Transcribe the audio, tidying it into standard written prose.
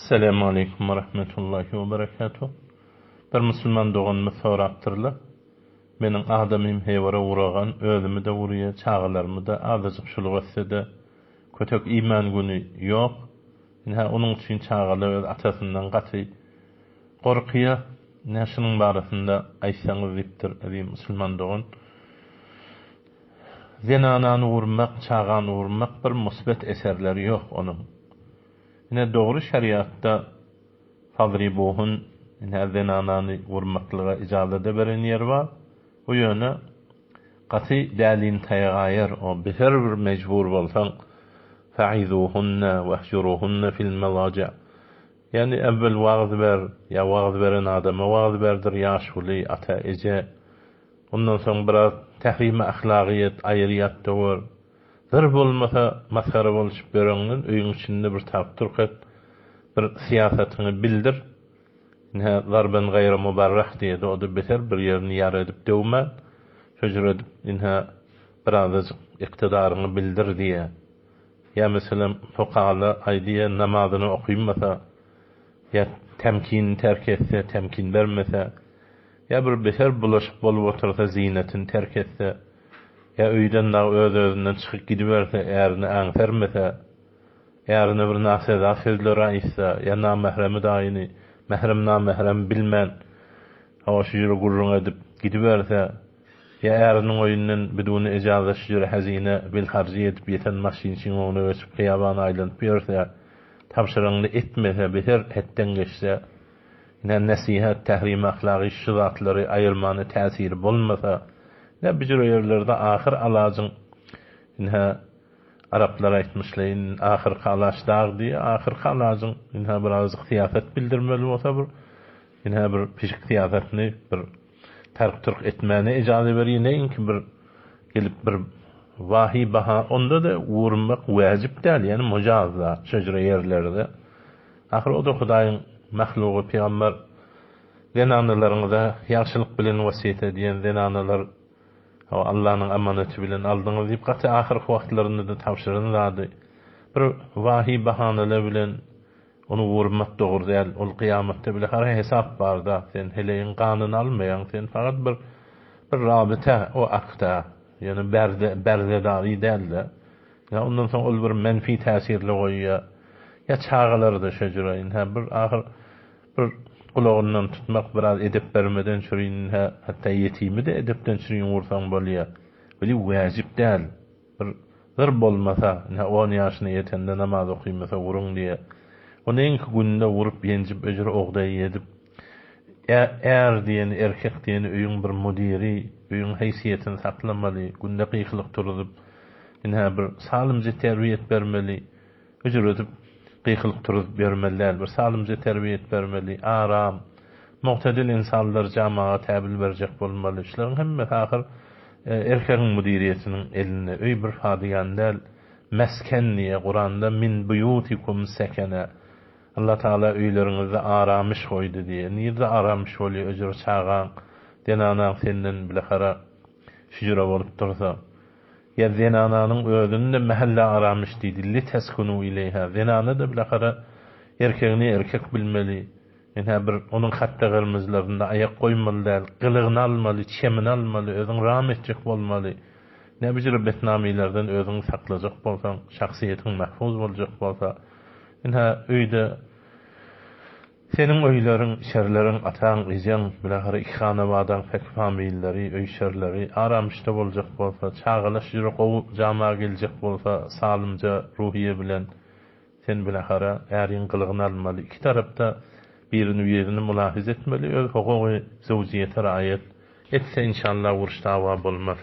Selamun Aleyküm ve Rahmetullahi ve Berekatuhu. Bir Müslüman doğanını soraktırlı. Menin adamym hevara uğragan, özümü de uğraya, çağalarımı da azıcık şuluk etse de kötök iman günü yok. Onun için çağalı öz atasından gatı korkuya, şunun barasında aysanız ziptir, Müslüman doğan. Zenananı vurmak, çağanı vurmak bir musbet eserleri yok onun. Doğru şeriatta fadribuhun zenananı vurmaklığa icazete beren yer var. Bu yöne qatı dälin taýagayar o bir mecbur bolsaň fa'izuhunna vahjuruhunna fil malaja. Yani evvel wagz ber, ya wagz beren adama wagz berdir ýaşuly ata eje. Ondan soň biraz tahrim ahlakiyet ayriyat dowar. Bir bolmasa maskara boluşyp bereňden öýüň içinde bir tap turkat bir siýasatyny bildir. Zarben gayri mubarrah diýdi, o da beter bir yerini ýar edip döwme. Şöjür edip biraz iktidaryny bildir diýe. Ya meselem fokala aýdýa namazyny okuýmasa, ya temkin terk etse, temkin bermese, ya bir beter bulaşyp bolup otursa zinetini terk etse, ya öýden da öz-özünden çykyp gidiberse, erini aňsermese, erini bir naseda sözler aýtsa, ya namahremi daýyny mehrem namahrem bilmän o şüjüre gurrun edip gidiberse, ya erinin oýundan biduni icazat şüjüre hazine bil harcı edip ýeten maşinçiň onu öçüp kıyabana aýlanyp berse, tapşyrygyny etmese, beter etten geçse, nasihat, tahrim ahlaki şu zatlary aýyrmany täsiri bolmasa, ne bir ýerlerde ahir alajyň Araplar aýtmyşlaryň ahir kalaşdag diýe, ahir kalasyň biraz siýasat bildirmeli bolsa bir bir pişik siýasatny bir tark etmäne ijazat berýär, näinki bir gelip bir wahy baha onda da uğurmak wajib däl, yani mujazza şeýle ýerlerde. Ahir o da Hudaýyň mahlugy peýgamber zenanalaryňyza ýagşylyk bilen wasiýet edýän zenanalar Allah'ın amaneti bilen aldığınız deyip qatı ahir wagtlarynda da tapşyrynlady. Bir wahy bahanala bilen onu vurmak dogry däl. Ol kıyamatda bile hara hesap bar da, sen heleýin ganyny almaýan, sen fakat bir rabita o akta, yani berdedari däl de. Ya ondan soň ol bir menfi täsirli goýýar. Ya çağaları da şeýlerin bir ahir bir kulağından tutmak, biraz edip vermeden çürüyün, hatta yetimi de edipten çürüyün vursan bolýar. Bili wajib däl. Bir bolmasa, 10 ýaşyna ýetende namaz okuýmasa vurun diýe. Onu enki günde vurup ýenjip öjür ogday edip, eğer diýen erkek diýen öýüň bir mudiri, öýüň heýsiýetini saklamaly, günde kıyıklık turup, bir salymjy terbiýet bermeli, öjür edip kıyıklık turup bermeliler, bir salymjy terbiýet bermeli, aram, muhtedil insanlar jamağa täbil berjek bolmaly. Şolaryň hemme ahir erkegiň mudiriýetiniň eline öý bir hadiýan däl, mesken diýe Kur'anda min buyutikum sekene. Allah Taala öýleriňizde aramış koydu diye. Niýe aramış bolýar öjür çağan, denanaň senden bilahara şüjüre bolup dursa. Ya zenananyň özünde mahalla aramış diýdi. Li teskunu ileyha. Zenana da bilahara erkegini erkek bilmeli. Bir onun hatta gyrmyzlarynda ayak goýmaly däl, gylygyny almaly, çemini almaly, özüň ram etjek bolmaly. Ne bir betnamilerden özüň saklajak bolsaň, şahsiýetiň mahfuz boljak bolsa, öýde senin öýlerin, şerlerin, ataň, ýeň, bilahara iki hanawadan pek familleri, öý şerleri aramışda boljak bolsa, çağılaş ýürek o jama geljek bolsa, salymja ruhiýe bilen sen bilahara äriň gylygyny almaly. İki tarapda birini ýerini mulahiz etmeli, öz hukuky zewjiýete raýat etse inşallah uruş dawa bolmaz.